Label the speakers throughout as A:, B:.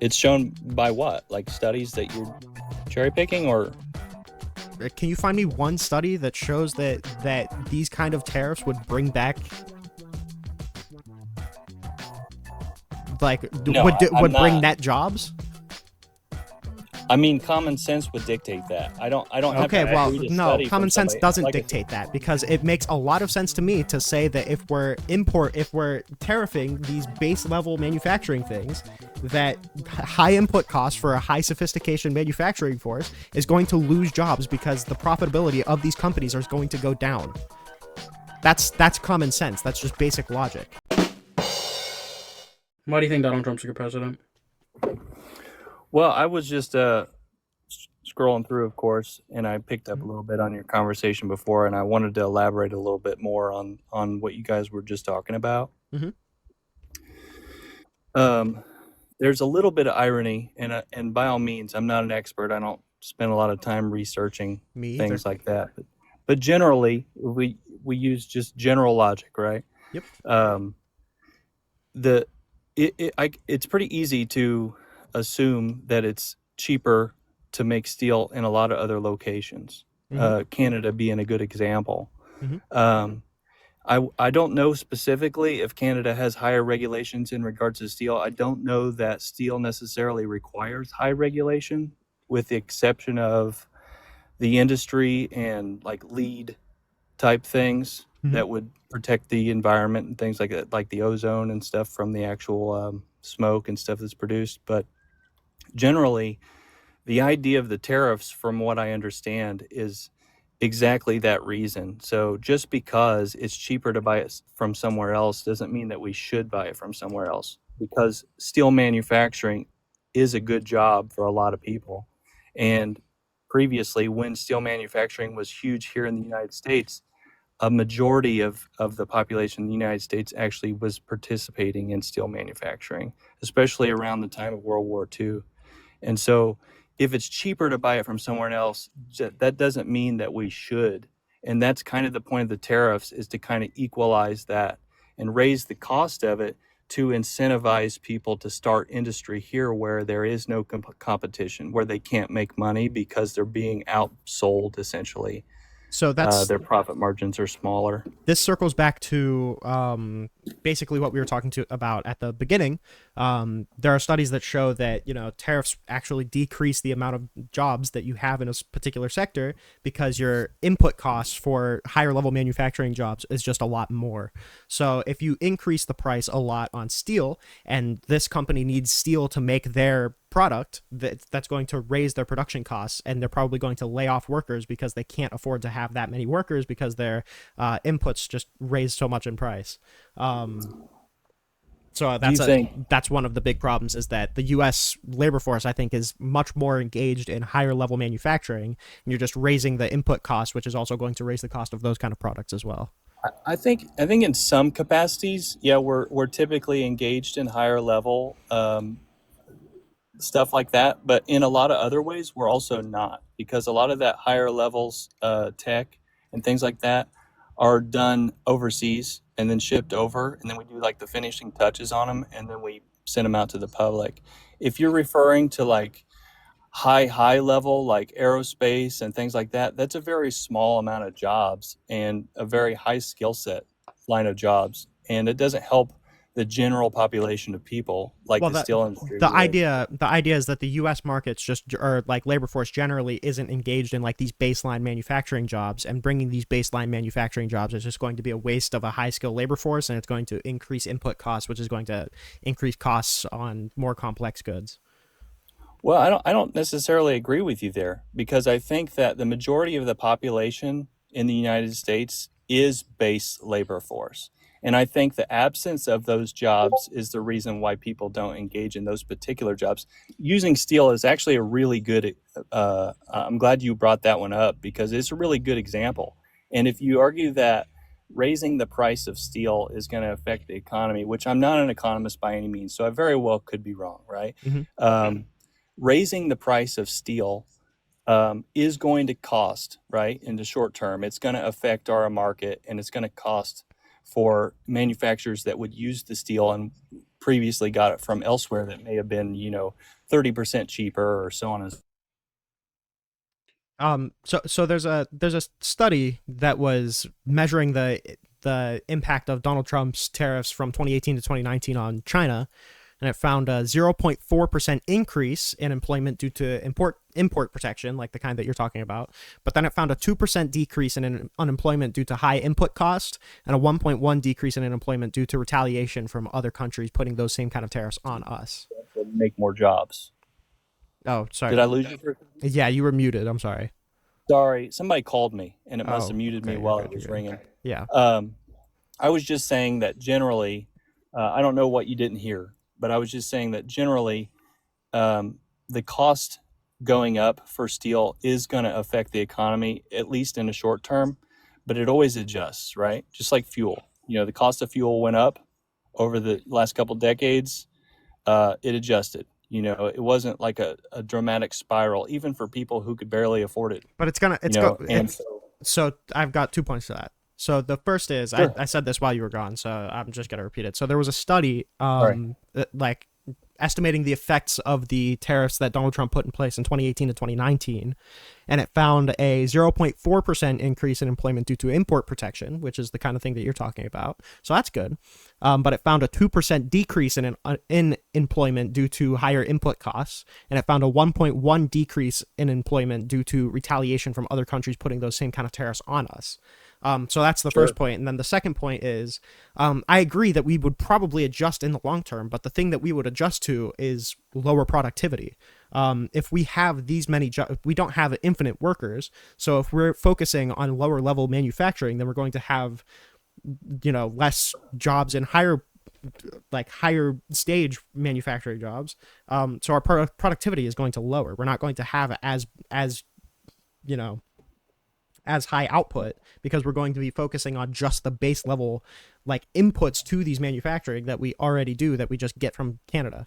A: It's shown by what? Like studies that you're cherry picking, or
B: Can you find me one study that shows that these kind of tariffs would bring back, like,
A: no? I'm
B: would bring
A: not.
B: net jobs?
A: I mean, common sense would dictate that. I don't have
B: Okay,
A: to
B: well,
A: read a
B: no,
A: study from
B: common sense
A: somebody.
B: doesn't
A: Like I said,
B: dictate that, because it makes a lot of sense to me to say that if we're tariffing these base level manufacturing things, that high input costs for a high sophistication manufacturing force is going to lose jobs because the profitability of these companies is going to go down. That's common sense. That's just basic logic.
C: Why do you think Donald Trump's a good president?
A: well, I was just scrolling through, of course, and I picked up a little bit on your conversation before, and I wanted to elaborate a little bit more on what you guys were just talking about.
B: Mhm.
A: Um, there's a little bit of irony, and by all means, I'm not an expert. I don't spend a lot of time researching
B: Me either.
A: things like that. But generally, we use just general logic, right?
B: Yep.
A: Um, the it's pretty easy to assume that it's cheaper to make steel in a lot of other locations.
B: Mhm.
A: Canada being a good example.
B: Mhm.
A: Um, I don't know specifically if Canada has higher regulations in regards to steel. I don't know that steel necessarily requires high regulation, with the exception of the industry and like lead type things
B: Mhm.
A: that would protect the environment and things like that, like the ozone and stuff from the actual smoke and stuff that's produced. But generally, the idea of the tariffs, from what I understand, is exactly that reason. So just because it's cheaper to buy it from somewhere else doesn't mean that we should buy it from somewhere else, because steel manufacturing is a good job for a lot of people. And previously, when steel manufacturing was huge here in the United States, a majority of the population in the United States actually was participating in steel manufacturing, especially around the time of World War II. And so if it's cheaper to buy it from somewhere else, that doesn't mean that we should. And that's kind of the point of the tariffs, is to kind of equalize that and raise the cost of it to incentivize people to start industry here where there is no competition, where they can't make money because they're being outsold essentially.
B: So that's
A: Their profit margins are smaller.
B: this circles back to basically what we were talking about at the beginning. There are studies that show that tariffs actually decrease the amount of jobs that you have in a particular sector, because your input costs for higher level manufacturing jobs is just a lot more. So if you increase the price a lot on steel, and this company needs steel to make their product, that's going to raise their production costs, and they're probably going to lay off workers because they can't afford to have that many workers because their inputs just raise so much in price. So
A: Do you think
B: that's one of the big problems, is that the U.S. labor force, I think, is much more engaged in higher level manufacturing, and you're just raising the input cost, which is also going to raise the cost of those kind of products as well.
A: I think in some capacities, yeah, we're typically engaged in higher level stuff like that. But in a lot of other ways, we're also not, because a lot of that higher levels tech and things like that are done overseas and then shipped over, and then we do like the finishing touches on them, and then we send them out to the public. If you're referring to like high level, like aerospace and things like that, that's a very small amount of jobs and a very high skill set line of jobs, and it doesn't help the general population of people like
B: Well,
A: the steel industry
B: the
A: would.
B: idea is that the U.S. markets just, or like labor force generally, isn't engaged in like these baseline manufacturing jobs, and bringing these baseline manufacturing jobs is just going to be a waste of a high skilled labor force, and it's going to increase input costs, which is going to increase costs on more complex goods.
A: Well, I don't necessarily agree with you there, because I think that the majority of the population in the United States is base labor force. And I think the absence of those jobs is the reason why people don't engage in those particular jobs. Using steel is actually a really good, I'm glad you brought that one up, because it's a really good example. And if you argue that raising the price of steel is going to affect the economy, which I'm not an economist by any means, so I very well could be wrong, right?
B: Mm-hmm.
A: Raising the price of steel is going to cost, right? In the short term, it's going to affect our market, and it's going to cost for manufacturers that would use the steel. And previously got it from elsewhere that may have been, 30% cheaper or so on and
B: So there's a study that was measuring the impact of Donald Trump's tariffs from 2018 to 2019 on China, and it found a 0.4% increase in employment due to import protection, like the kind that you're talking about. But then it found a 2% decrease in unemployment due to high input cost, and a 1.1 decrease in unemployment due to retaliation from other countries putting those same kind of tariffs on us.
A: make more jobs.
B: Oh,
A: Did
B: sorry.
A: I lose you for?
B: Yeah, you were muted. I'm sorry.
A: Sorry, somebody called me and it must have
B: Oh,
A: muted me
B: okay. You're
A: while
B: good.
A: it
B: You're
A: was
B: good.
A: ringing.
B: Yeah.
A: Um, I was just saying that generally, I don't know what you didn't hear, but I was just saying that generally, um, the cost going up for steel is going to affect the economy, at least in the short term, but it always adjusts, right? Just like fuel. The cost of fuel went up over the last couple decades. It adjusted. It wasn't like a dramatic spiral, even for people who could barely afford it.
B: But
A: And
B: so I've got 2 points to that. So the first is
A: sure,
B: I said this while you were gone, so I'm just gonna repeat it. So there was a study,
A: sorry.
B: like estimating the effects of the tariffs that Donald Trump put in place in 2018 to 2019, and it found a 0.4% increase in employment due to import protection, which is the kind of thing that you're talking about. So that's good. But it found a 2% decrease in employment due to higher input costs, and it found a 1.1 decrease in employment due to retaliation from other countries putting those same kind of tariffs on us. So that's the
A: Sure.
B: first point. And then the second point is I agree that we would probably adjust in the long term, but the thing that we would adjust to is lower productivity. If we have these many jobs, we don't have infinite workers. So if we're focusing on lower level manufacturing, then we're going to have, less jobs in higher stage manufacturing jobs. So our productivity is going to lower. We're not going to have you know, as high output because we're going to be focusing on just the base level like inputs to these manufacturing that we already do that we just get from Canada.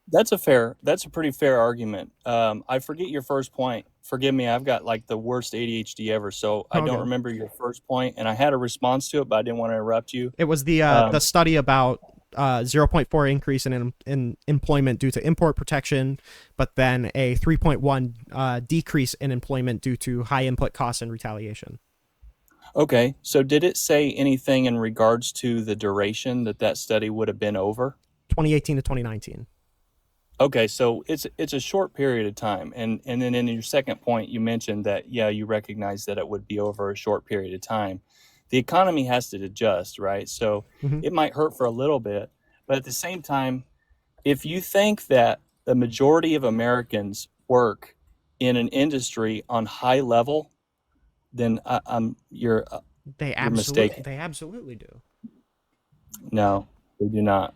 A: That's a pretty fair argument. I forget your first point. Forgive me, I've got like the worst ADHD ever, so I
B: Oh,
A: don't
B: good.
A: remember your first point, and I had a response to it, but I didn't want to interrupt you.
B: It was the
A: Um,
B: study about 0.4 increase in employment due to import protection, but then a 3.1 decrease in employment due to high input costs and retaliation.
A: okay, so did it say anything in regards to the duration that study would have been over?
B: 2018 to 2019.
A: Okay, so it's a short period of time, and then in your second point, you mentioned that yeah, you recognize that it would be over a short period of time. The economy has to adjust, right? So
B: Mm-hmm.
A: it might hurt for a little bit, but at the same time, if you think that the majority of Americans work in an industry on high level, then you're mistaken.
B: They absolutely do.
A: No, they do not.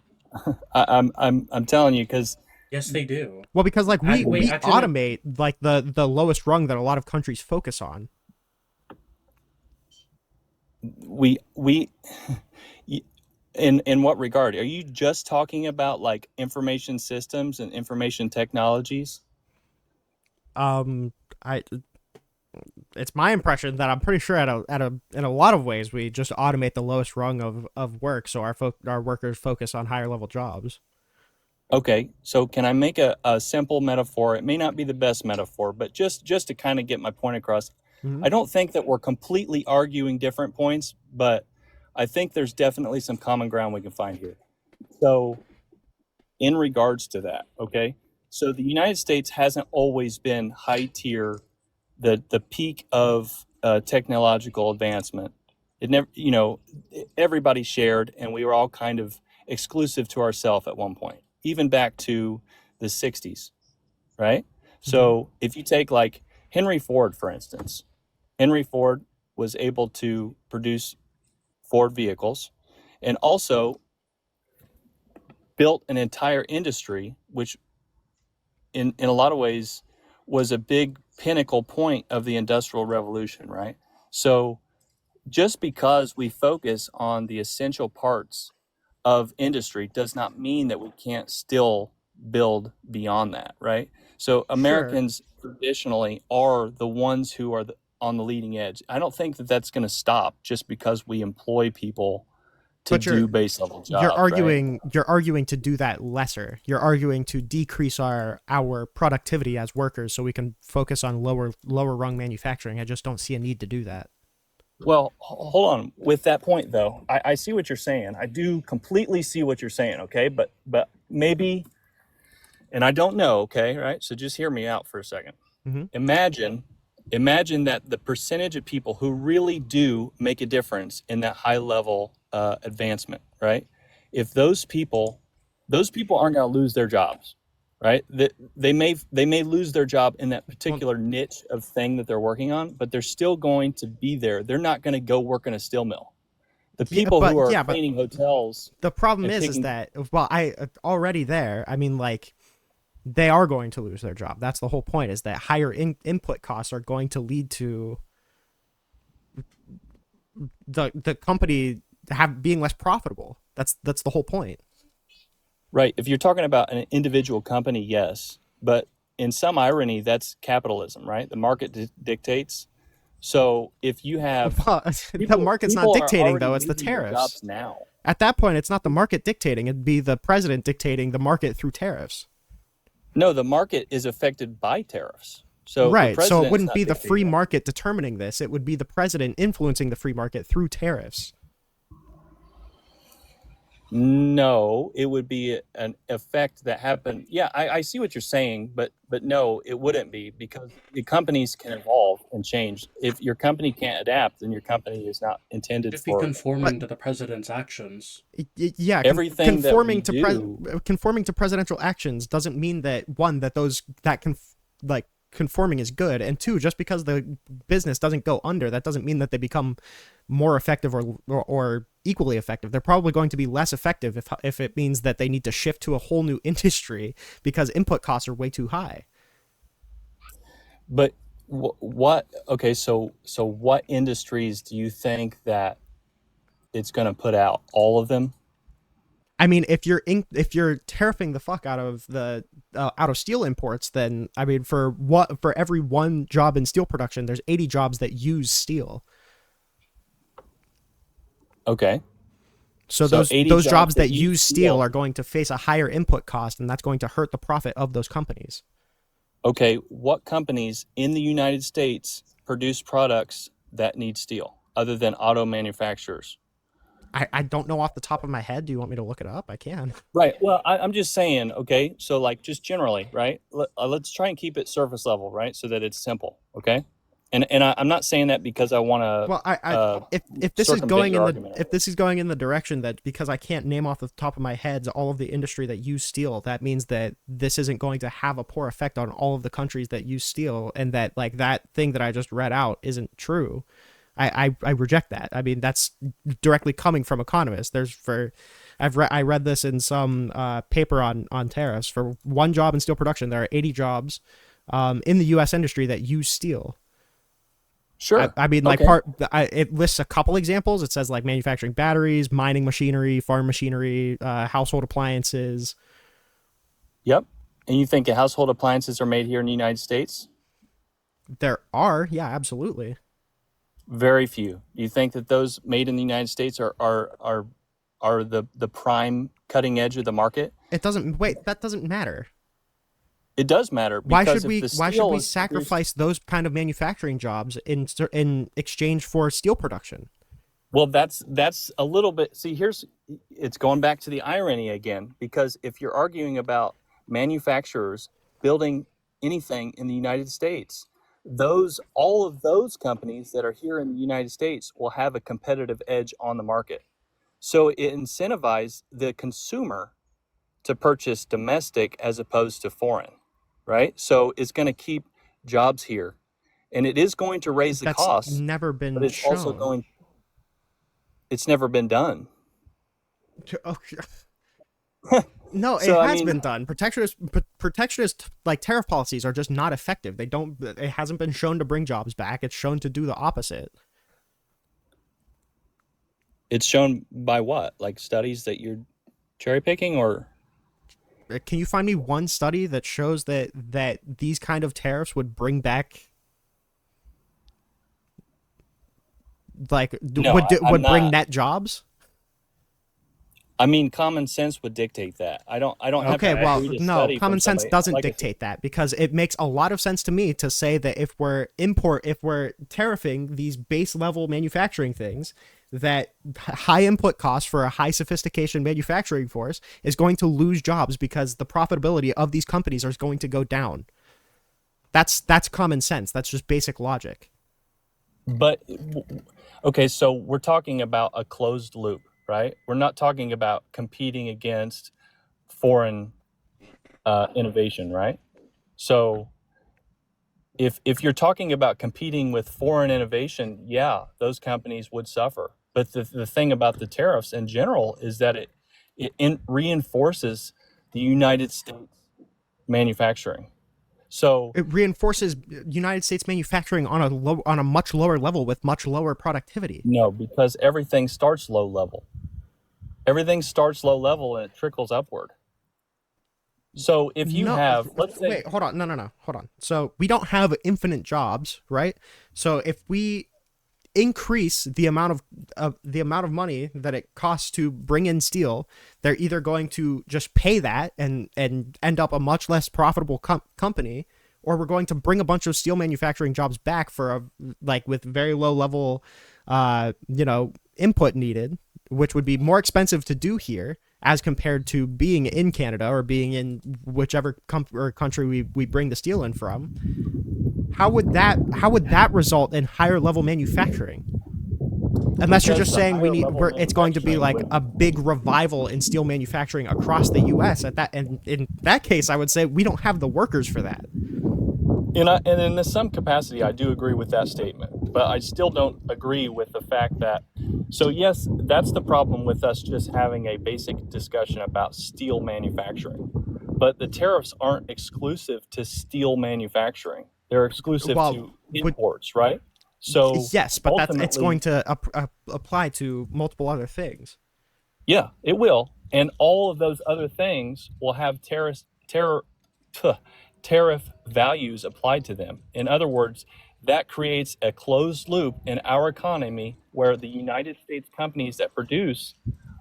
A: I'm telling you because
C: Yes, they do.
B: Well, because like
C: Wait,
B: we
C: actually,
B: automate like the lowest rung that a lot of countries focus on.
A: we in what regard are you just talking about, like information systems and information technologies?
B: Um, I it's my impression that I'm pretty sure in a lot of ways we just automate the lowest rung of work, so our workers focus on higher level jobs.
A: Okay, so can I make a simple metaphor? It may not be the best metaphor, but just to kind of get my point across.
B: Mm-hmm.
A: I don't think that we're completely arguing different points, but I think there's definitely some common ground we can find here. So in regards to that, okay, so the United States hasn't always been high tier, the peak of technological advancement. It never, everybody shared, and we were all kind of exclusive to ourselves at one point, even back to the 60s, right?
B: Mm-hmm.
A: So if you take like Henry Ford, for instance, Henry Ford was able to produce Ford vehicles and also built an entire industry, which in a lot of ways was a big pinnacle point of the Industrial Revolution, right? So just because we focus on the essential parts of industry does not mean that we can't still build beyond that, right? So
B: Sure.
A: Americans traditionally are the ones who are on the leading edge. I don't think that that's going to stop just because we employ people to
B: But
A: do base level
B: you're
A: jobs, right?
B: arguing to do that lesser. You're arguing to decrease our productivity as workers so we can focus on lower rung manufacturing. I just don't see a need to do that.
A: Well, hold on. With that point, though, I see what you're saying. I do completely see what you're saying. Okay, but maybe, and I don't know. Okay, right. So just hear me out for a second.
B: Mm-hmm.
A: Imagine that the percentage of people who really do make a difference in that high level advancement, right? If those people aren't going to lose their jobs, right? They may lose their job in that
B: Well,
A: particular niche of thing that they're working on, but they're still going to be there. They're not going to go work in a steel mill. The people who are
B: but
A: cleaning hotels
B: the problem
A: and
B: is
A: picking,
B: that I already there. I mean, like they are going to lose their job. That's the whole point. Is that higher input costs are going to lead to the company being less profitable. That's the whole point.
A: right? If you're talking about an individual company, yes, but in some irony, that's capitalism, right? The market dictates. So if you have
B: Well, the
A: people,
B: market's not
A: people are
B: dictating
A: already
B: though. It's the
A: losing their
B: tariffs.
A: jobs now.
B: At that point, it's not the market dictating. It'd be the president dictating the market through tariffs.
A: No, the market is affected by tariffs. So the
B: Right. So it
A: president's
B: wouldn't
A: not
B: be the free
A: dictating it.
B: market determining this. It would be the president influencing the free market through tariffs.
A: No, it would be an effect that happened. Yeah, I see what you're saying, but no, it wouldn't be because the companies can evolve and change. If your company can't adapt, then your company is not intended
C: It'd be
A: for
B: But
C: conforming to the president's actions.
B: yeah,
A: everything that we do.
B: conforming to presidential actions doesn't mean that one that those that like conforming is good, and two, just because the business doesn't go under, that doesn't mean that they become more effective or equally effective. They're probably going to be less effective if it means that they need to shift to a whole new industry because input costs are way too high.
A: But what? Okay, so what industries do you think that it's going to put out? All of them?
B: I mean, if you're tariffing the fuck out of steel imports, then I mean, for every one job in steel production, there's 80 jobs that use steel.
A: Okay,
B: So
A: so 80
B: those
A: jobs
B: jobs
A: that
B: that
A: use
B: use steel
A: steel.
B: are going to face a higher input cost, and that's going to hurt the profit of those companies.
A: Okay, what companies in the United States produce products that need steel other than auto manufacturers?
B: I don't know off the top of my head. Do you want me to look it up? I can.
A: Right. Well, I'm just saying, okay, so like just generally, right? Let's try and keep it surface level, right? So that it's simple, okay? And I'm not saying that because I want
B: Well,
A: to
B: if this is
A: circumvent
B: going
A: your
B: in the
A: argument.
B: if this is going in the direction that because I can't name off the top of my head all of the industry that use steel, that means that this isn't going to have a poor effect on all of the countries that use steel, and that like that thing that I just read out isn't true. I reject that. I mean, that's directly coming from economists. I read this in some paper on tariffs. For one job in steel production, there are 80 jobs in the U.S. industry that use steel.
A: Sure.
B: I mean, like
A: Okay.
B: it lists a couple examples. It says like manufacturing batteries, mining machinery, farm machinery, household appliances.
A: Yep. And you think household appliances are made here in the United States?
B: There are, yeah, absolutely.
A: Very few. You think that those made in the United States are the prime cutting edge of the market?
B: It doesn't wait. That doesn't matter.
A: It does matter
B: Why
A: because
B: should
A: if
B: we?
A: the
B: Why should
A: steel
B: we
A: is produced,
B: sacrifice those kind of manufacturing jobs in exchange for steel production?
A: well, that's a little bit. See, it's going back to the irony again because if you're arguing about manufacturers building anything in the United States, all of those companies that are here in the United States will have a competitive edge on the market. So it incentivizes the consumer to purchase domestic as opposed to foreign, right? So it's going to keep jobs here, and it is going to raise the
B: That's
A: costs,
B: never
A: but
B: been
A: it's also
B: shown.
A: going. It's never been done.
B: Okay. No, it
A: So I
B: has
A: mean,
B: been done. Protectionist like tariff policies are just not effective. They don't. It hasn't been shown to bring jobs back. It's shown to do the opposite.
A: it's shown by what? Like studies that you're cherry picking, or
B: Can you find me one study that shows that these kind of tariffs would bring back like
A: no? I'm
B: would bring
A: not.
B: net jobs?
A: I mean, common sense would dictate that. I don't have
B: Okay,
A: to
B: well,
A: read a
B: no,
A: study from
B: common sense
A: somebody.
B: doesn't
A: Like I said,
B: dictate that, because it makes a lot of sense to me to say that if we're tariffing these base level manufacturing things, that high input costs for a high sophistication manufacturing force is going to lose jobs because the profitability of these companies is going to go down. That's common sense. That's just basic logic.
A: but okay, so we're talking about a closed loop, right? We're not talking about competing against foreign innovation, right? So if you're talking about competing with foreign innovation, yeah, those companies would suffer. But the thing about the tariffs in general is that it reinforces the United States manufacturing. So
B: It reinforces United States manufacturing on on a much lower level with much lower productivity.
A: no, because everything starts low level. Everything starts low level and it trickles upward. So if you
B: No,
A: have, let's say,
B: wait, hold on. No, hold on. So we don't have infinite jobs, right? So if we increase the amount of money that it costs to bring in steel, they're either going to just pay that and end up a much less profitable company, or we're going to bring a bunch of steel manufacturing jobs back for a like with very low level input needed, which would be more expensive to do here as compared to being in Canada or being in whichever country we bring the steel in from. How would that result in higher level manufacturing? Unless you're
A: because
B: just
A: the
B: saying
A: higher level
B: it's going to be
A: manufacturing
B: like
A: would,
B: a big revival in steel manufacturing across the U.S. At that, and in that case, I would say we don't have the workers for that.
A: and in some capacity, I do agree with that statement, but I still don't agree with the fact that, so yes, that's the problem with us just having a basic discussion about steel manufacturing. But the tariffs aren't exclusive to steel manufacturing. They're exclusive
B: Well,
A: to
B: would
A: imports, right? So
B: yes, but it's going
A: ultimately,
B: to apply to multiple other things.
A: yeah, it will. And all of those other things will have tariff values applied to them. In other words, that creates a closed loop in our economy where the United States companies that produce,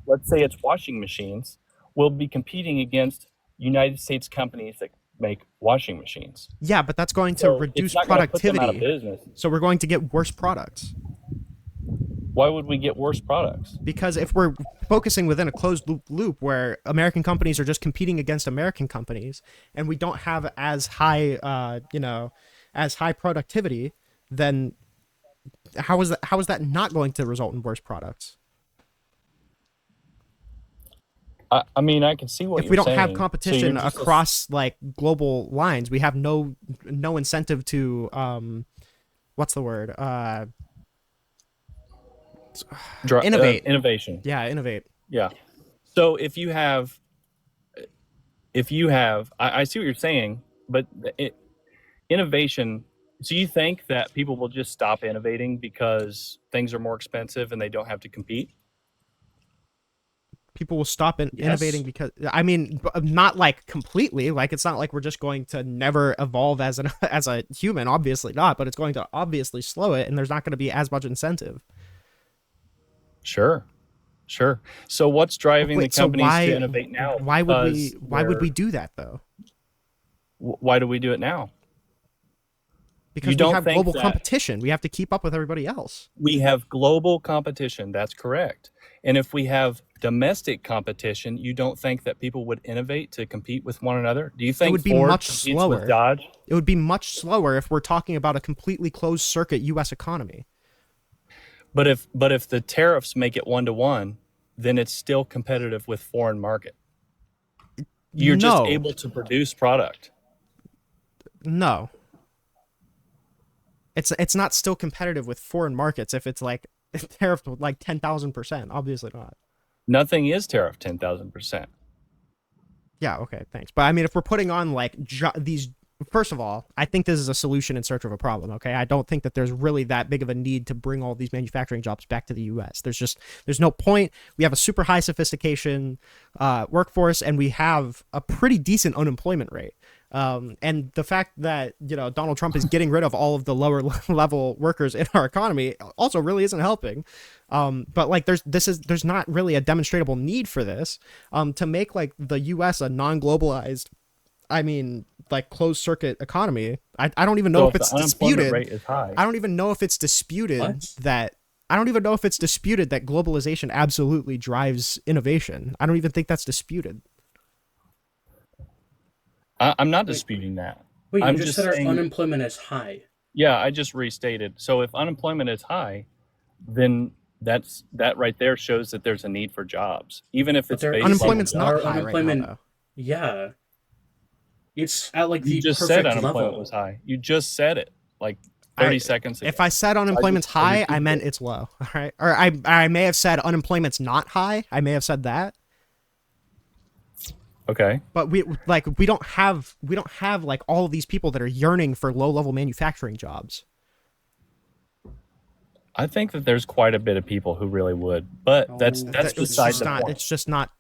A: let's say it's washing machines, will be competing against United States companies that make washing machines.
B: Yeah, but that's going to
A: So it's
B: reduce
A: not going to put them out of
B: productivity.
A: business.
B: So we're going to get worse products.
A: Why would we get worse products?
B: Because if we're focusing within a closed loop where American companies are just competing against American companies, and we don't have as high, as high productivity, then how is that not going to result in worse products?
A: I mean, I can see what
B: If
A: you're
B: we don't have
A: saying. So you're
B: competition
A: just
B: across like global lines, we have no incentive to what's the word? Innovate.
A: innovation.
B: Yeah, innovate.
A: Yeah. So if you have, I see what you're saying, but innovation. So you think that people will just stop innovating because things are more expensive and they don't have to compete?
B: People will stop innovating
A: Yes.
B: because I mean, not like completely. Like it's not like we're just going to never evolve as an as a human. Obviously not, but it's going to obviously slow it, and there's not going to be as much incentive.
A: Sure. Sure. So what's driving the
B: Wait, so
A: companies to
B: why
A: innovate now?
B: why would we
A: Because
B: why would we do that though?
A: why do we do it now? You
B: Because we
A: don't
B: have
A: think
B: global
A: that
B: competition. We have to keep up with everybody else.
A: we have global competition? That's correct. And if we have domestic competition, you don't think that people would innovate to compete with one another? Do you
B: It
A: think
B: would be
A: Ford
B: much
A: competes with
B: slower.
A: Dodge?
B: It would be much slower if we're talking about a completely closed circuit U.S. economy.
A: But if the tariffs make it 1-to-1, then it's still competitive with foreign market. You're just
B: No,
A: able to produce product.
B: no, it's not still competitive with foreign markets if it's like tariffed with like 10,000%. Obviously not.
A: Nothing is tariff 10,000%.
B: Yeah, okay, thanks. But I mean, if we're putting on like these, first of all, I think this is a solution in search of a problem. Okay, I don't think that there's really that big of a need to bring all these manufacturing jobs back to the U.S. There's no point. We have a super high sophistication workforce, and we have a pretty decent unemployment rate. And the fact that Donald Trump is getting rid of all of the lower level workers in our economy also really isn't helping. But like there's not really a demonstrable need for this to make like the U.S. a non-globalized, I mean, like closed circuit economy. I don't even know
A: So
B: if
A: if the
B: it's
A: unemployment
B: disputed.
A: rate is high,
B: I don't even know if it's disputed
C: What?
B: that I don't even know if it's disputed that globalization absolutely drives innovation. I don't even think that's disputed.
A: I'm not
C: Wait,
A: disputing that.
C: wait, you
A: I'm
C: just
A: just
C: said our
A: saying,
C: unemployment is high.
A: yeah, I just restated. So if unemployment is high, then that right there shows that there's a need for jobs, even if
C: But
A: it's
C: there
A: base level
C: isn't.
B: Unemployment's not
C: Our
A: jobs.
B: high right now,
C: unemployment,
B: though.
C: yeah, it's at like
A: You
C: the
A: just said
C: perfect
A: unemployment was
C: level.
A: high. You just said it like
B: I
A: 30 seconds
B: if
A: ago.
B: I said
A: So
B: unemployment's
A: I
B: high, I
A: repeated
B: meant
A: it.
B: it's low. All right, or I may have said unemployment's not high. I may have said that,
A: Okay.
B: but we don't have like all of these people that are yearning for low level manufacturing jobs.
A: I think that there's quite a bit of people who really would, but that's
C: No,
A: that's
C: it's
B: It's
A: beside
B: just
A: the
C: not.
B: not.
A: point.
B: It's just not.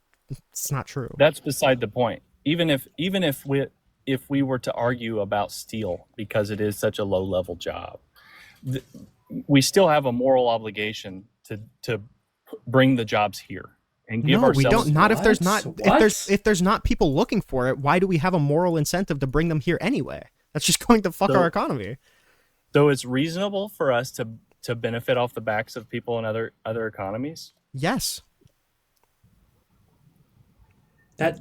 B: It's not true.
A: That's beside the point. Even if we were to argue about steel because it is such a low level job, th- we still have a moral obligation to bring the jobs here and give
B: No, we don't.
A: ourselves.
B: Not if there's
C: What?
B: not if there's
C: What?
B: if there's not people looking for it. Why do we have a moral incentive to bring them here anyway? That's just going to fuck our
A: So
B: economy.
A: so it's reasonable for us to benefit off the backs of people in other economies.
B: Yes.
C: That,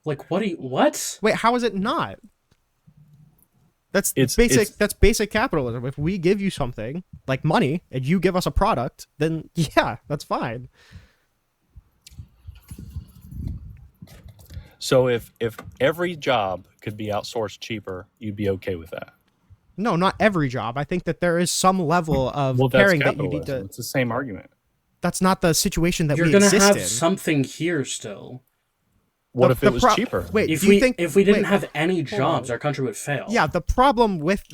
C: like, what do you, what?
B: Wait, how is it not? That's
A: It's
B: basic. That's basic capitalism. If we give you something like money and you give us a product, then yeah, that's fine.
A: so if every job could be outsourced cheaper, you'd be okay with that.
B: No, not every job. I think that there is some level of
A: Well, that's
B: caring that you need
A: capitalism.
B: to.
A: It's the same argument.
B: That's not the situation that
C: You're
B: we
C: gonna
B: exist
C: have
B: in.
C: something here still.
A: What if it was cheaper?
B: Wait,
C: If
B: do you
C: we
B: think
C: if we didn't
B: wait,
C: have any
B: hold on.
C: jobs, our country would fail.
B: Yeah, the problem with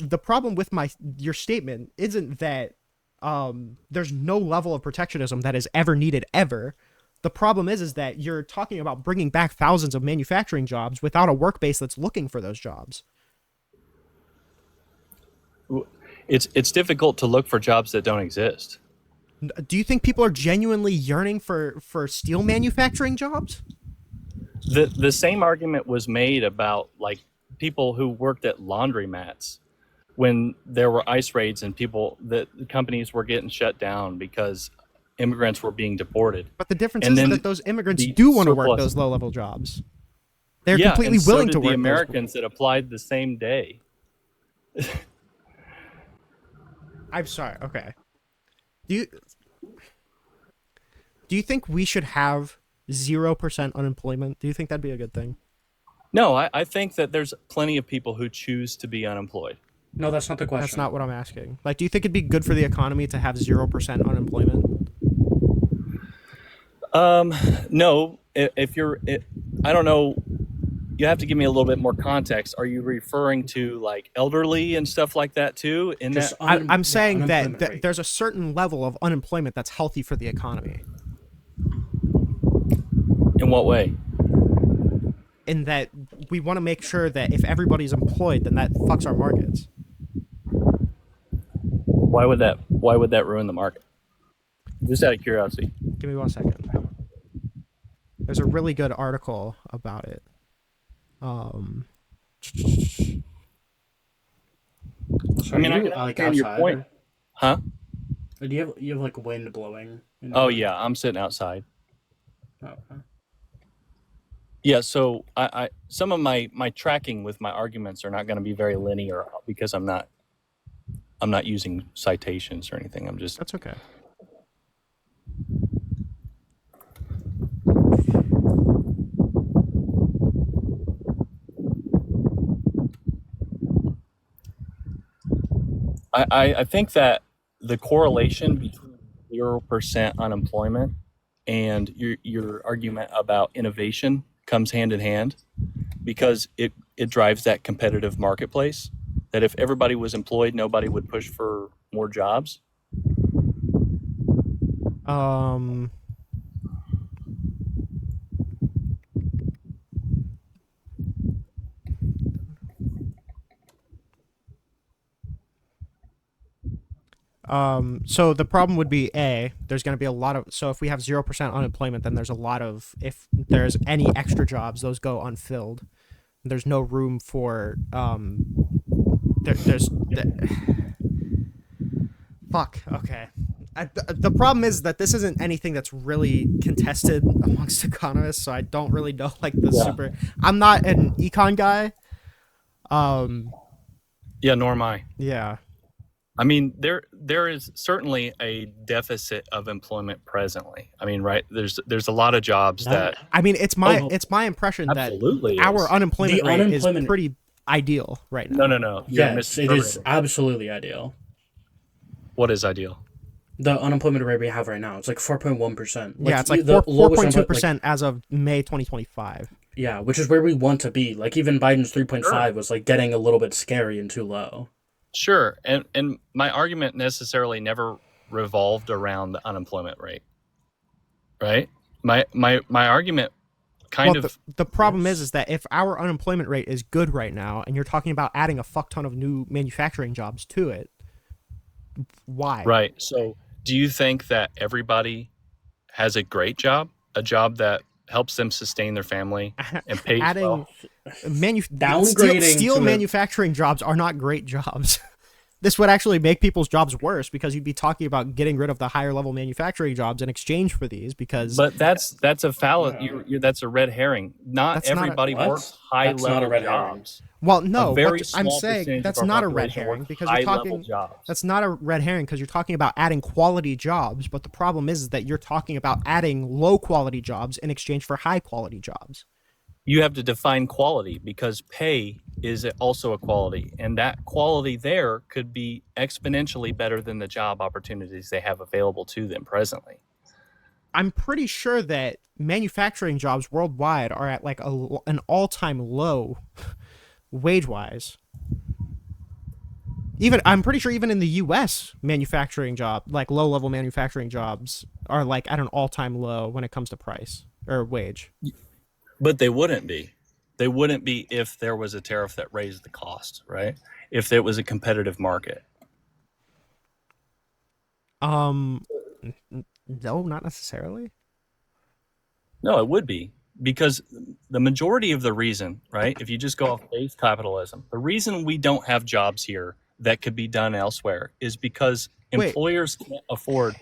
B: my your statement isn't that there's no level of protectionism that is ever needed ever. The problem is that you're talking about bringing back thousands of manufacturing jobs without a work base that's looking for those jobs.
A: It's difficult to look for jobs that don't exist.
B: Do you think people are genuinely yearning for steel manufacturing jobs?
A: The same argument was made about like people who worked at laundromats when there were ice raids and the companies were getting shut down because immigrants were being deported.
B: But the difference
A: And
B: is
A: then
B: that those immigrants
A: the
B: do want to work
A: surplus,
B: those low-level jobs. They're
A: yeah,
B: completely
A: and so
B: willing
A: did
B: to
A: the
B: work those.
A: Americans that applied the same day.
B: I'm sorry. Okay. Do you do you think we should have 0% unemployment? Do you think that'd be a good thing?
A: No, I think that there's plenty of people who choose to be unemployed.
C: No, that's not the question.
B: That's not what I'm asking. Like, do you think it'd be good for the economy to have 0% unemployment?
A: No, if I don't know. You have to give me a little bit more context. Are you referring to like elderly and stuff like that too? In
C: Just
A: that,
B: I'm saying that,
C: unemployment rate.
B: there's a certain level of unemployment that's healthy for the economy.
A: in what way?
B: In that we want to make sure that if everybody's employed, then that fucks our markets.
A: Why would that ruin the market? Just out of curiosity.
B: Give me 1 second. There's a really good article about it.
C: So
A: I mean,
C: are
A: I
C: you
A: can
C: like
A: understand your
C: outside?
A: point. Huh?
C: Or do you have like wind blowing?
A: Oh yeah, I'm sitting outside.
C: Oh, okay.
A: Yeah, so I some of my tracking with my arguments are not going to be very linear because I'm not using citations or anything. I'm just
B: That's okay.
A: I think that the correlation between 0% unemployment and your argument about innovation comes hand in hand because it drives that competitive marketplace. That if everybody was employed, nobody would push for more jobs.
B: Um, So the problem would be there's going to be a lot of, so if we have 0% unemployment, then there's a lot of, if there's any extra jobs, those go unfilled. There's no room for there's fuck. Okay. The problem is that this isn't anything that's really contested amongst economists, so I don't really know like the
A: Yeah.
B: super. I'm not an econ guy. Um.
A: Yeah, nor am I.
B: Yeah.
A: I mean, there is certainly a deficit of employment presently. I mean, right? There's a lot of jobs that
B: I mean, it's
C: Oh,
B: my impression that
A: absolutely
B: our
A: is.
B: unemployment
C: the
B: rate is
C: unemployment.
B: pretty ideal right now.
A: No. You're
C: Yes, it is
A: misinterpreting.
C: absolutely ideal.
A: What is ideal?
C: The unemployment rate we have right now, it's like 4.1%.
B: Yeah, it's like
C: the lowest
B: 4.2% as of May 2025.
C: Yeah, which is where we want to be. Like even Biden's 3.5
A: Sure.
C: was like getting a little bit scary and too low.
A: Sure. And my argument necessarily never revolved around the unemployment rate. Right? My argument kind
B: Well,
A: of
B: the problem is that if our unemployment rate is good right now, and you're talking about adding a fuck ton of new manufacturing jobs to it, why?
A: right. So, do you think that everybody has a great job, a job that helps them sustain their family and pays
B: Adding
A: well?
C: Downgrading
B: steel
C: to a-
B: manufacturing jobs are not great jobs. This would actually make people's jobs worse because you'd be talking about getting rid of the higher level manufacturing jobs in exchange for these because
A: But that's a fallacy.
C: Yeah.
A: That's a red herring. Not
B: That's not a-
A: everybody
C: What?
A: works high
C: That's not a
A: level
C: red herring.
A: jobs.
B: well,
A: A
B: no,
A: very
B: what I'm
A: small
B: saying
A: percentage
B: that's
A: of our
B: not a red
A: population
B: herring
A: works
B: because you're
A: high level
B: talking
A: jobs.
B: that's not a red herring because you're talking about adding quality jobs, but the problem is that you're talking about adding low quality jobs in exchange for high quality jobs.
A: You have to define quality because pay is also a quality, and that quality there could be exponentially better than the job opportunities they have available to them presently.
B: I'm pretty sure that manufacturing jobs worldwide are at like an all-time low wage-wise. Even I'm pretty sure even in the US manufacturing job, like low-level manufacturing jobs are like at an all-time low when it comes to price or wage.
A: But they wouldn't be. They wouldn't be if there was a tariff that raised the cost, right? If it was a competitive market.
B: Um no, not necessarily.
A: No, it would be because the majority of the reason, right? If you just go off base capitalism, the reason we don't have jobs here that could be done elsewhere is because
B: Wait,
A: employers can't afford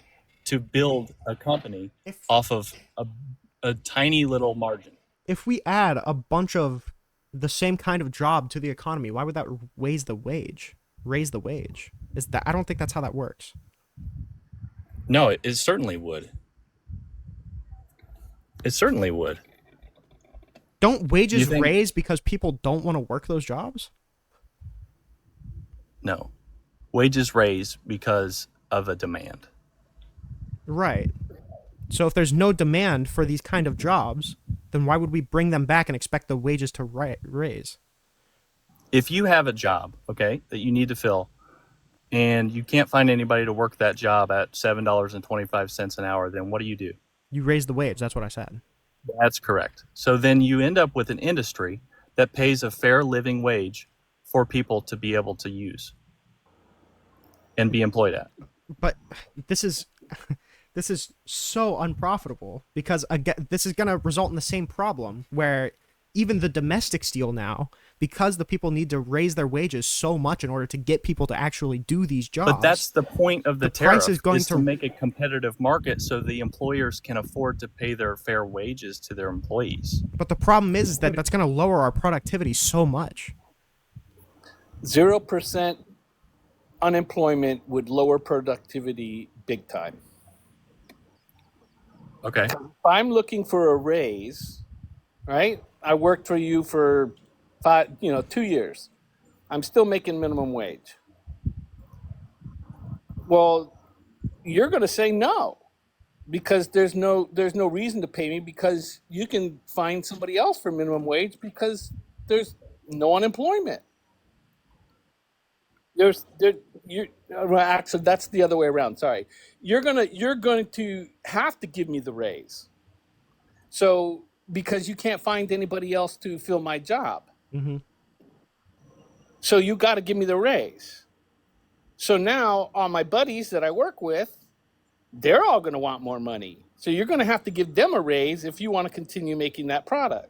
A: to build a company
B: if
A: off of a tiny little margin.
B: if we add a bunch of the same kind of job to the economy, why would that raise the wage? Raise the wage? Is that I don't think that's how that works.
A: No, it certainly would. It certainly would.
B: Don't wages
A: You think?
B: raise because people don't want to work those jobs?
A: No. Wages raise because of a demand.
B: Right. So if there's no demand for these kind of jobs, then why would we bring them back and expect the wages to raise?
A: If you have a job, okay, that you need to fill, and you can't find anybody to work that job at $7.25 an hour, then what do?
B: You raise the wage. That's what I said.
A: That's correct. So then you end up with an industry that pays a fair living wage for people to be able to use and be employed at.
B: But this is this is so unprofitable because again, this is going to result in the same problem where even the domestic steel now, because the people need to raise their wages so much in order to get people to actually do these jobs.
A: But that's the point of the
B: price
A: tariff
B: is going
A: to
B: to
A: make a competitive market so the employers can afford to pay their fair wages to their employees.
B: But the problem is that that's going to lower our productivity so much.
D: 0% unemployment would lower productivity big time.
A: Okay.
D: If I'm looking for a raise, right? I worked for you for 2 years. I'm still making minimum wage. Well, you're going to say no because there's no reason to pay me because you can find somebody else for minimum wage because there's no unemployment. Actually that's the other way around. Sorry, you're going to have to give me the raise. So because you can't find anybody else to fill my job,
B: Mm-hmm.
D: so you got to give me the raise. So now all my buddies that I work with, they're all going to want more money. So you're going to have to give them a raise if you want to continue making that product.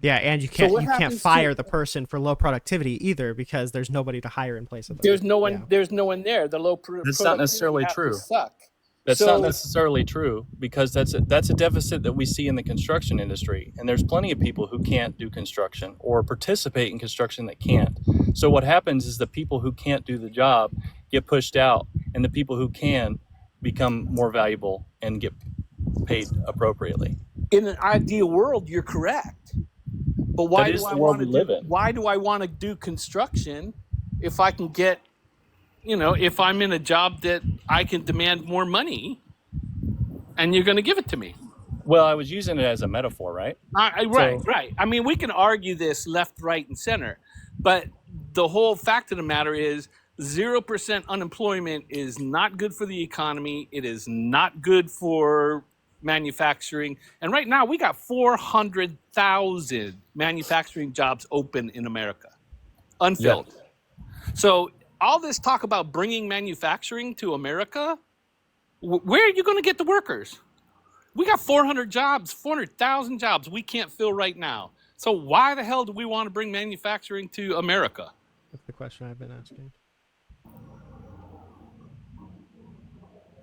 B: Yeah, and you
D: So
B: can't
D: what
B: you can't
D: happens
B: fire
D: to
B: the person for low productivity either because there's nobody to hire in place of them.
D: there's no one
B: Yeah.
D: there's no one there. The low
A: That's not
D: productivity
A: necessarily
D: has to
A: true.
D: suck.
A: That's not
D: So
A: necessarily true, because that's a deficit that we see in the construction industry, and there's plenty of people who can't do construction or participate in construction that can't. So what happens is the people who can't do the job get pushed out, and the people who can become more valuable and get paid appropriately.
D: in an ideal world, you're correct. But
A: That is the world we live in.
D: why do I want to do construction if I can get, if I'm in a job that I can demand more money and you're going to give it to me?
A: Well, I was using it as a metaphor, right?
D: Right. I mean, we can argue this left, right, and center, but the whole fact of the matter is 0% unemployment is not good for the economy. It is not good for manufacturing. And right now, we got 400,000 manufacturing jobs open in America, unfilled.
A: Yeah.
D: So all this talk about bringing manufacturing to America, where are you going to get the workers? We got 400,000 jobs we can't fill right now. So why the hell do we want to bring manufacturing to America?
B: That's the question I've been asking.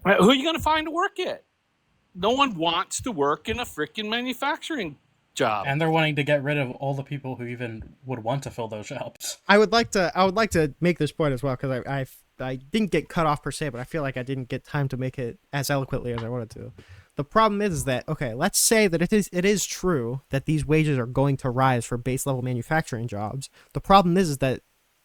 D: Who are you going to find to work it? No one wants to work in a freaking manufacturing job.
C: And they're wanting to get rid of all the people who even would want to fill those jobs.
B: I would like to make this point as well because I didn't get cut off per se, but I feel like I didn't get time to make it as eloquently as I wanted to. The problem is that, okay, let's say that it is true that these wages are going to rise for base level manufacturing jobs. The problem is that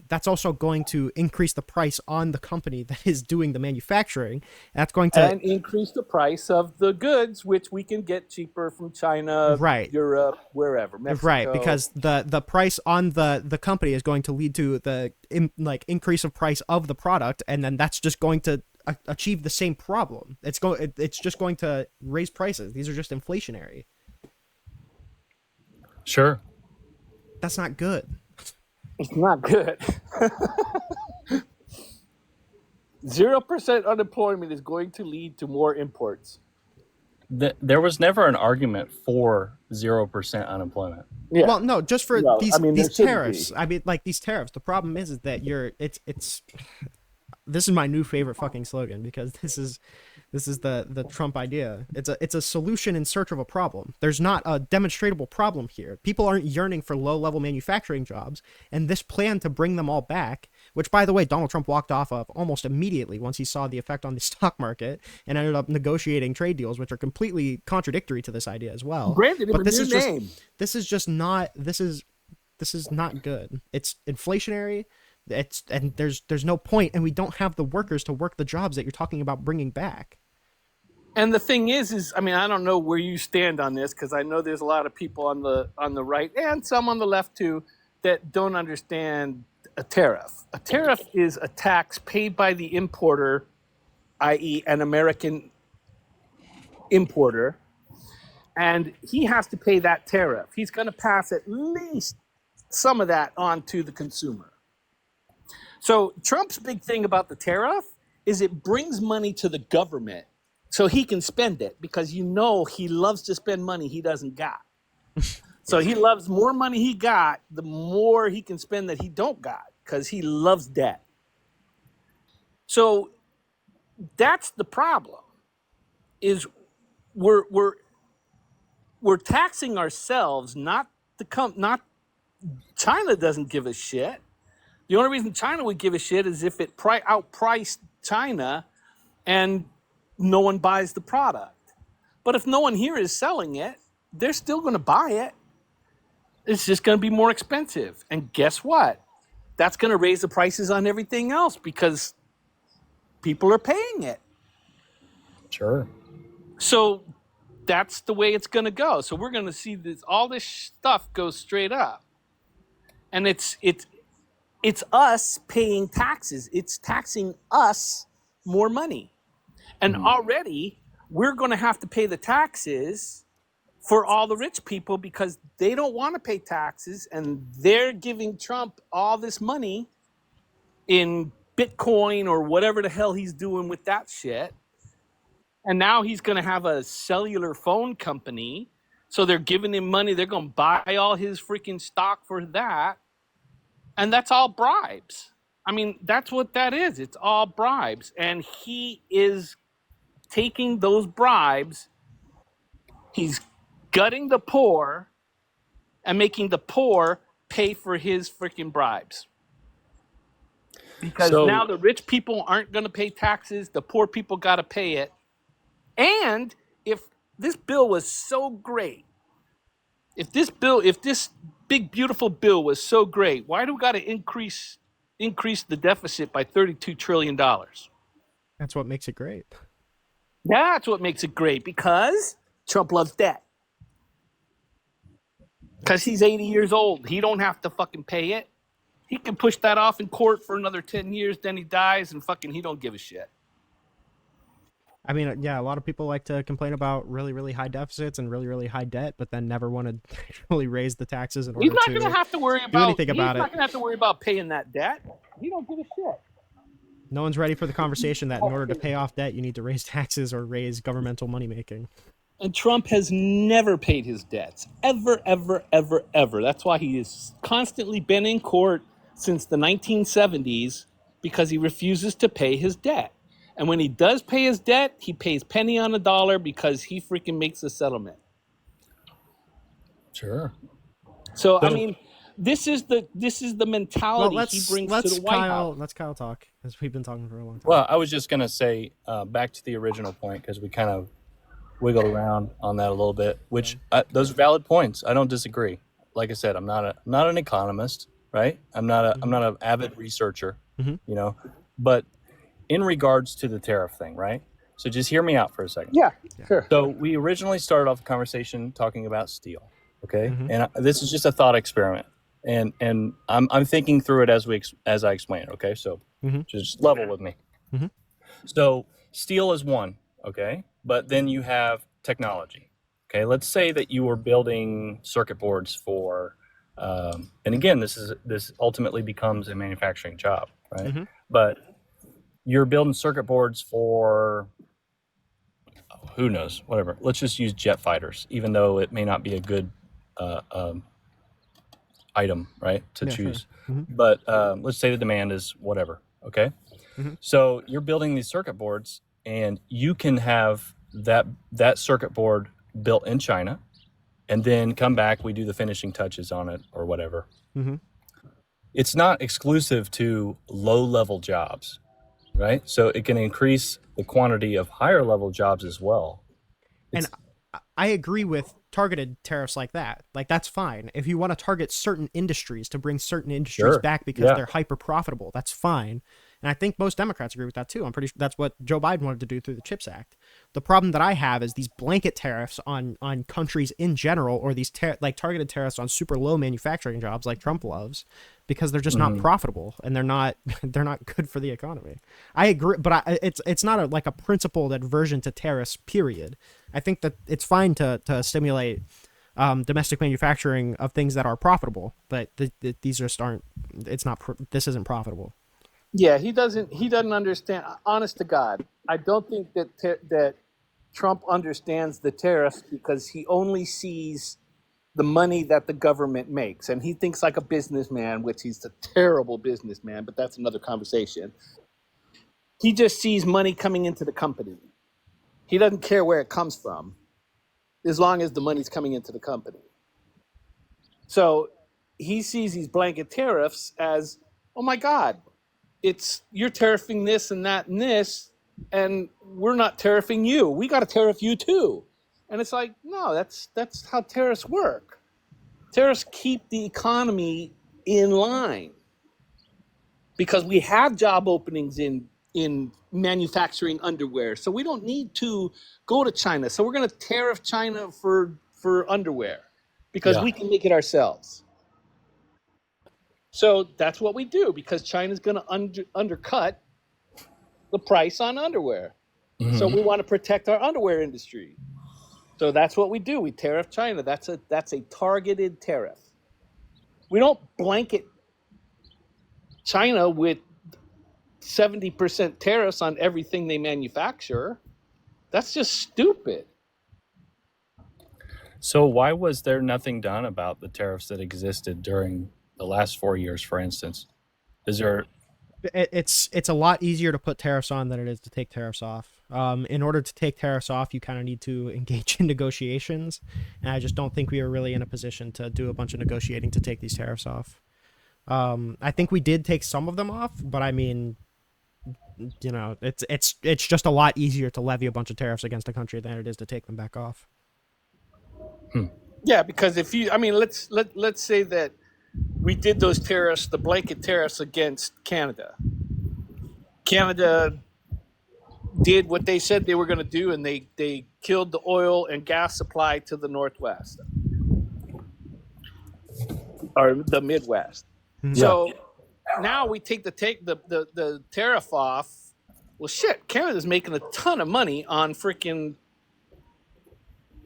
B: that's also going to increase the price on the company that is doing the manufacturing. That's going to
D: and increase the price of the goods, which we can get cheaper from China,
B: right,
D: Europe, wherever, Mexico.
B: Right, because the price on the company is going to lead to the increase of price of the product, and then that's just going to achieve the same problem. It's just going to raise prices. These are just inflationary.
A: Sure.
B: That's not good.
D: It's not good. 0% unemployment is going to lead to more imports.
A: There was never an argument for 0% unemployment.
D: Yeah.
B: Well, no, just for
D: No,
B: these
D: I mean, there
B: these
D: shouldn't
B: tariffs.
D: be.
B: I mean, like these tariffs. The problem is that it's. This is my new favorite fucking slogan because this is the Trump idea. It's a solution in search of a problem. There's not a demonstrable problem here. People aren't yearning for low-level manufacturing jobs, and this plan to bring them all back, which by the way, Donald Trump walked off of almost immediately once he saw the effect on the stock market and ended up negotiating trade deals, which are completely contradictory to this idea as well.
D: Branded him
B: But
D: a
B: this
D: new
B: is
D: name.
B: this is not good. It's inflationary. There's no point, and we don't have the workers to work the jobs that you're talking about bringing back.
D: And the thing is I mean, I don't know where you stand on this because I know there's a lot of people on the right and some on the left too that don't understand a tariff. A tariff is a tax paid by the importer, i.e., an American importer, and he has to pay that tariff. He's going to pass at least some of that on to the consumer. So Trump's big thing about the tariff is it brings money to the government so he can spend it because he loves to spend money he doesn't got. So he loves more money he got, the more he can spend that he don't got because he loves debt. So that's the problem is we're taxing ourselves, not China doesn't give a shit. The only reason China would give a shit is if it outpriced China and no one buys the product. But if no one here is selling it, they're still going to buy it. It's just going to be more expensive. And guess what? That's going to raise the prices on everything else because people are paying it.
A: Sure.
D: So that's the way it's going to go. So we're going to see all this stuff go straight up. And it's us paying taxes. It's taxing us more money. And already we're going to have to pay the taxes for all the rich people because they don't want to pay taxes and they're giving Trump all this money in Bitcoin or whatever the hell he's doing with that shit. And now he's going to have a cellular phone company. So they're giving him money. They're going to buy all his freaking stock for that. And that's all bribes. I mean, that's what that is. It's all bribes. And he is taking those bribes. He's gutting the poor and making the poor pay for his freaking bribes. Because now the rich people aren't going to pay taxes. The poor people got to pay it. And if this bill was so great, if this big beautiful bill was so great, why do we got to increase the deficit by $32 trillion?
B: That's what makes it great.
D: That's what makes it great, because Trump loves debt. Because he's 80 years old. He don't have to fucking pay it. He can push that off in court for another 10 years, then he dies, and fucking he don't give a shit.
B: I mean, yeah, a lot of people like to complain about really, really high deficits and really, really high debt, but then never want to actually raise the taxes in order
D: He's not
B: to
D: going to have to worry
B: do
D: about
B: anything about
D: He's not going to have to worry about paying that debt. He don't give a shit.
B: No one's ready for the conversation that in order to pay off debt, you need to raise taxes or raise governmental money making.
D: And Trump has never paid his debts. Ever, ever, ever, ever. That's why he has constantly been in court since the 1970s, because he refuses to pay his debt. And when he does pay his debt, he pays penny on the dollar because he freaking makes a settlement.
A: Sure.
D: So I mean, this is the mentality he brings to the White House.
B: Let's Kyle talk, because we've been talking for a long time.
A: Well, I was just going to say, back to the original point, because we kind of wiggled around on that a little bit, which those are valid points. I don't disagree. Like I said, I'm not an economist, right? I'm not an avid researcher, you know, but in regards to the tariff thing, right? So just hear me out for a second.
D: Yeah, sure.
A: So we originally started off the conversation talking about steel, okay? And this is just a thought experiment, and I'm thinking through it as I explain it, okay? So just level with me. So steel is one, okay? But then you have technology, okay? Let's say that you were building circuit boards for, and again, this ultimately becomes a manufacturing job, right? But you're building circuit boards for, who knows, whatever. Let's just use jet fighters, even though it may not be a good item, right, to choose. Sure. But let's say the demand is whatever, okay? So you're building these circuit boards, and you can have that circuit board built in China, and then come back, we do the finishing touches on it or whatever. It's not exclusive to low-level jobs, right? So it can increase the quantity of higher level jobs as well.
B: And I agree with targeted tariffs like that. Like, that's fine. If you want to target certain industries to bring certain industries back because they're hyper profitable, that's fine. And I think most Democrats agree with that too. I'm pretty sure that's what Joe Biden wanted to do through the CHIPS Act. The problem that I have is these blanket tariffs on countries in general, or these like targeted tariffs on super low manufacturing jobs like Trump loves, because they're just not profitable, and they're not good for the economy. I agree, but it's not like a principled aversion to tariffs, period. I think that it's fine to stimulate domestic manufacturing of things that are profitable, but these just aren't. It's not. This isn't profitable.
D: Yeah, he doesn't understand. Honest to God, I don't think that Trump understands the tariffs, because he only sees the money that the government makes, and he thinks like a businessman, which he's a terrible businessman, but that's another conversation. He just sees money coming into the company. He doesn't care where it comes from, as long as the money's coming into the company. So he sees these blanket tariffs as, oh my God, you're tariffing this and that and this, and we're not tariffing you. We got to tariff you too. And it's like, no, that's how tariffs work. Tariffs keep the economy in line, because we have job openings in manufacturing underwear. So we don't need to go to China. So we're going to tariff China for underwear, because we can make it ourselves. So that's what we do, because China's going to undercut the price on underwear. So we want to protect our underwear industry. So that's what we do. We tariff China. That's a targeted tariff. We don't blanket China with 70% tariffs on everything they manufacture. That's just stupid.
A: So why was there nothing done about the tariffs that existed during the last 4 years, for instance? Is there
B: It's a lot easier to put tariffs on than it is to take tariffs off. In order to take tariffs off, you kind of need to engage in negotiations, and I just don't think we were really in a position to do a bunch of negotiating to take these tariffs off. I think we did take some of them off, but I mean, you know, it's just a lot easier to levy a bunch of tariffs against a country than it is to take them back off.
D: Yeah, because if you, I mean, let's say that we did those tariffs, the blanket tariffs against Canada. Canada did what they said they were going to do, and they killed the oil and gas supply to the Northwest or the Midwest.
B: Mhm.
D: So now we take the tariff off. Well, shit, Canada's making a ton of money on freaking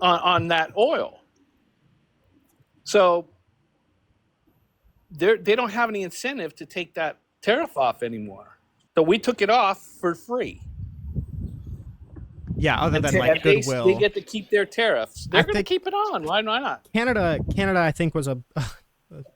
D: on that oil. So they don't have any incentive to take that tariff off anymore. So we took it off for free.
B: Yeah, other than
D: And
B: like
D: they
B: goodwill.
D: get to keep their tariffs. They're going to keep it on. Why not?
B: Canada, I think, was a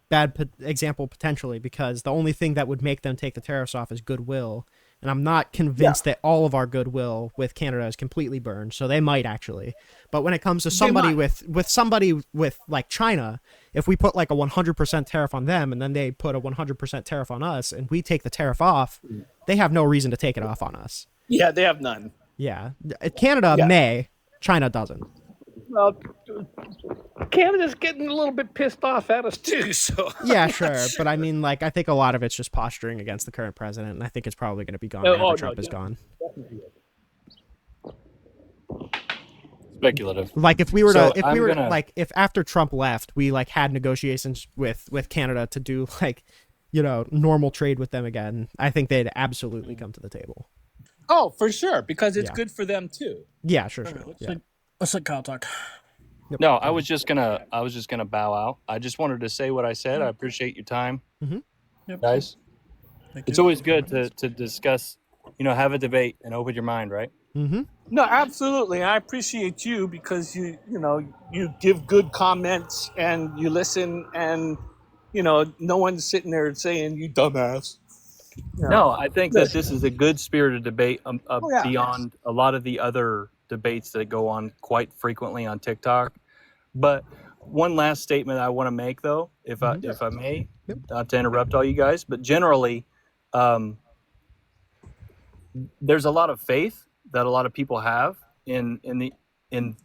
B: bad example potentially, because the only thing that would make them take the tariffs off is goodwill, and I'm not convinced that all of our goodwill with Canada is completely burned. So they might actually, but when it comes to somebody with somebody with like China, if we put like a 100% tariff on them and then they put a 100% tariff on us and we take the tariff off, they have no reason to take it off on us.
D: Yeah, they have none.
B: Yeah, Canada may, China doesn't.
D: Well, Canada's getting a little bit pissed off at us too. So
B: Yeah, sure, but I mean, like, I think a lot of it's just posturing against the current president, and I think it's probably going to be gone after Trump is gone.
A: speculative?
B: Like, if we were
A: So
B: to, like, if after Trump left, we like had negotiations with Canada to do like, you know, normal trade with them again, I think they'd absolutely come to the table.
D: oh, for sure, because it's
B: Yeah.
D: good for them too.
B: Yeah, sure.
C: Let's let Kyle talk.
A: No, I was just gonna bow out. I just wanted to say what I said. I appreciate your time, guys. It's always good to discuss, have a debate and open your mind, right?
B: Mm-hmm.
D: No, absolutely. I appreciate you because you give good comments and you listen, and no one's sitting there saying you dumbass.
A: No, I think that this is a good spirited debate
D: yeah.
A: beyond a lot of the other debates that go on quite frequently on TikTok. But one last statement I want to make, though, if I may, not to interrupt all you guys, but generally, there's a lot of faith that a lot of people have in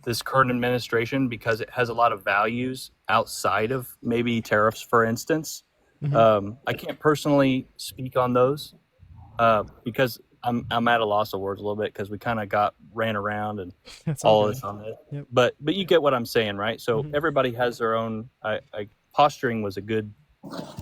A: this current administration because it has a lot of values outside of maybe tariffs, for instance. I can't personally speak on those because I'm at a loss of words a little bit because we kind of ran around and
B: That's
A: all
B: all
A: of this on this. Yep. But you get what I'm saying, right? So everybody has their own. Posturing was a good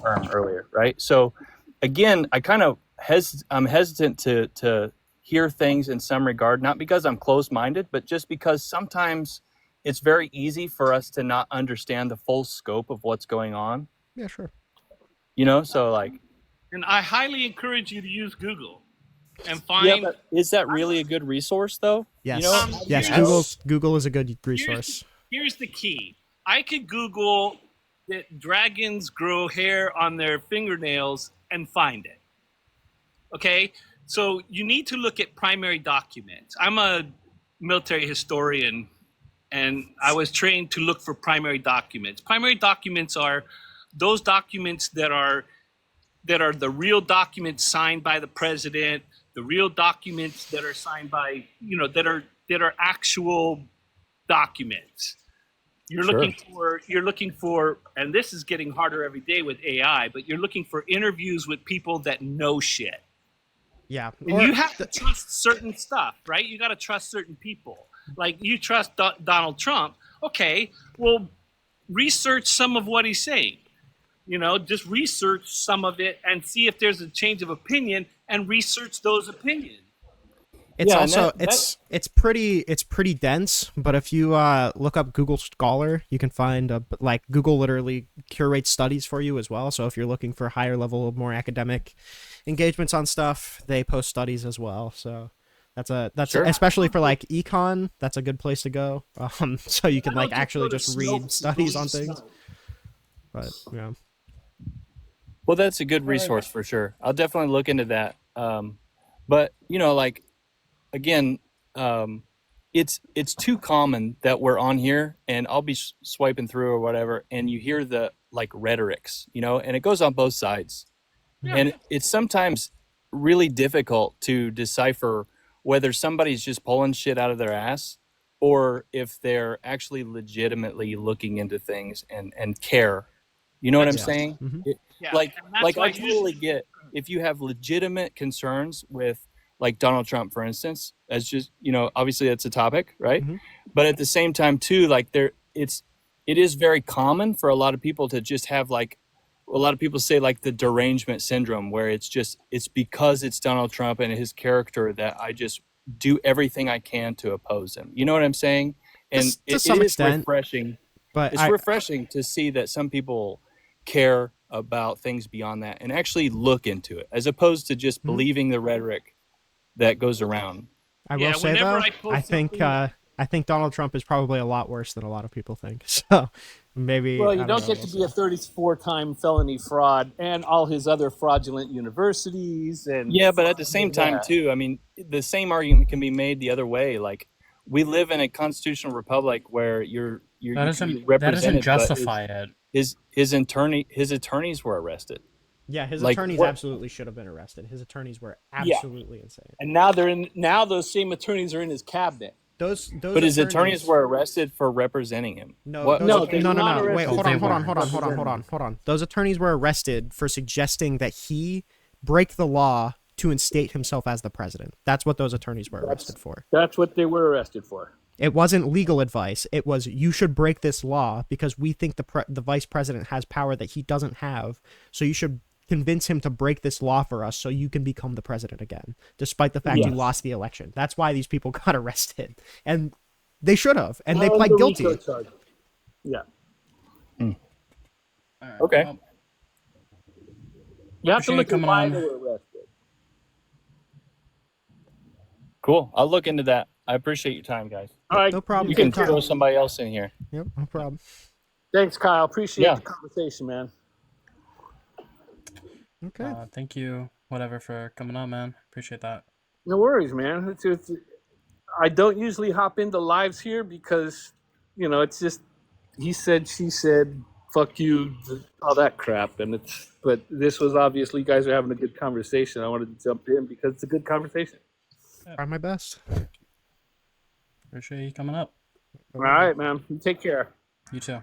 A: term earlier, right? So again, I'm hesitant to hear things in some regard, not because I'm closed-minded, but just because sometimes it's very easy for us to not understand the full scope of what's going on.
B: Yeah, sure.
A: So like,
D: and I highly encourage you to use Google and find.
A: but is that really a good resource, though?
B: Yes.
D: Yes.
B: Google is a good resource.
D: Here's the key. I could Google that dragons grow hair on their fingernails and find it. Okay? So you need to look at primary documents. I'm a military historian, and I was trained to look for primary documents. Primary documents are those documents that are the real documents signed by the president, the real documents that are signed by, that are actual documents. You're looking for, and this is getting harder every day with AI, but you're looking for interviews with people that know shit.
B: Yeah.
D: And you have to trust certain stuff, right? You got to trust certain people. Like you trust Donald Trump. Okay, well, research some of what he's saying. Just research some of it and see if there's a change of opinion and research those opinions.
B: It's
A: Yeah, and
B: also
A: that
B: it's pretty dense, but if you look up Google Scholar, you can find like Google literally curates studies for you as well. So if you're looking for higher level, more academic engagements on stuff, they post studies as well. So that's
A: Sure.
B: especially for like econ, that's a good place to go. So you can
D: I
B: like
D: don't
B: actually
D: go to
B: just
D: snow
B: read
D: to
B: studies on
D: believe
B: things.
D: snow.
B: But yeah,
A: Well, that's a good resource for sure. I'll definitely look into that. But like again, um, it's too common that we're on here, and I'll be swiping through or whatever, and you hear the like rhetorics, and it goes on both sides,
D: Yeah.
A: and it's sometimes really difficult to decipher whether somebody's just pulling shit out of their ass or if they're actually legitimately looking into things and care. You know what I'm
D: That's
B: yeah.
A: saying?
B: hmm
D: Yeah,
A: like
D: and that's
A: like
D: why
A: I totally get if you have legitimate concerns with like Donald Trump, for instance, as just obviously that's a topic, right?
B: hmm
A: But at the same time too, like it is very common for a lot of people to just have like a lot of people say like the derangement syndrome, where it's because it's Donald Trump and his character that I just do everything I can to oppose him. You know what I'm saying? And
B: to
A: it
B: some
A: is
B: extent,
A: refreshing.
B: but
A: It's refreshing to see that some people care about things beyond that and actually look into it, as opposed to just
B: Mhm.
A: believing the rhetoric that goes around.
B: I will
D: yeah.
B: say
D: Whenever
B: though,
D: I post something,
B: I think Donald Trump is probably a lot worse than a lot of people think. So maybe
D: well,
B: I
D: you
B: don't
D: don't
B: know.
D: get
B: We'll
D: to be
B: see.
D: a 34-time felony fraud and all his other fraudulent universities and
A: Yeah, but at the same time
D: that.
A: too, I mean, the same argument can be made the other way. Like we live in a constitutional republic where you can be
C: That doesn't
A: represented, but
C: justify it.
A: his attorneys were arrested.
B: Yeah, his
A: Like
B: attorneys
A: what?
B: absolutely should have been arrested. His attorneys were
D: Yeah,
B: absolutely insane.
D: and now now those same attorneys are in his cabinet.
B: Those
A: But his attorneys
B: attorneys.
A: were arrested for representing him.
B: No,
A: What?
B: those
D: No,
A: What
D: they
A: kind
B: no
A: of?
B: no
D: were not
B: no. Wait,
D: arrested
C: They
D: for
C: weren't.
D: representing him.
B: hold on. Those attorneys were arrested for suggesting that he break the law to instate himself as the president. That's what those attorneys were arrested for.
D: That's what they were arrested for.
B: It wasn't legal advice. It was you should break this law because we think the vice president has power that he doesn't have. So you should convince him to break this law for us so you can become the president again, despite the fact you
D: Yes.
B: lost the election. That's why these people got arrested, and they should have, and they
D: And
B: pled
D: the
B: guilty.
D: RICO charge. Yeah,
C: All right,
A: Okay.
C: well,
D: you have to
C: appreciate
D: look
C: you
D: at
C: coming
D: why
C: on.
D: they were arrested.
A: Cool. I'll look into that. I appreciate your time, guys.
D: All right,
B: No problem.
A: You can
B: Anytime.
A: throw somebody else in here.
B: Yep, no problem.
D: Thanks, Kyle. Appreciate
A: Yeah.
D: the conversation, man.
B: Okay.
C: Thank you, whatever, for coming on, man. Appreciate that.
D: No worries, man. I don't usually hop into lives here because, it's just he said, she said, fuck you, all that crap. But this was obviously, you guys are having a good conversation. I wanted to jump in because it's a good conversation.
B: Try my best.
C: Appreciate you coming up.
D: All right, man. You take care.
C: You too.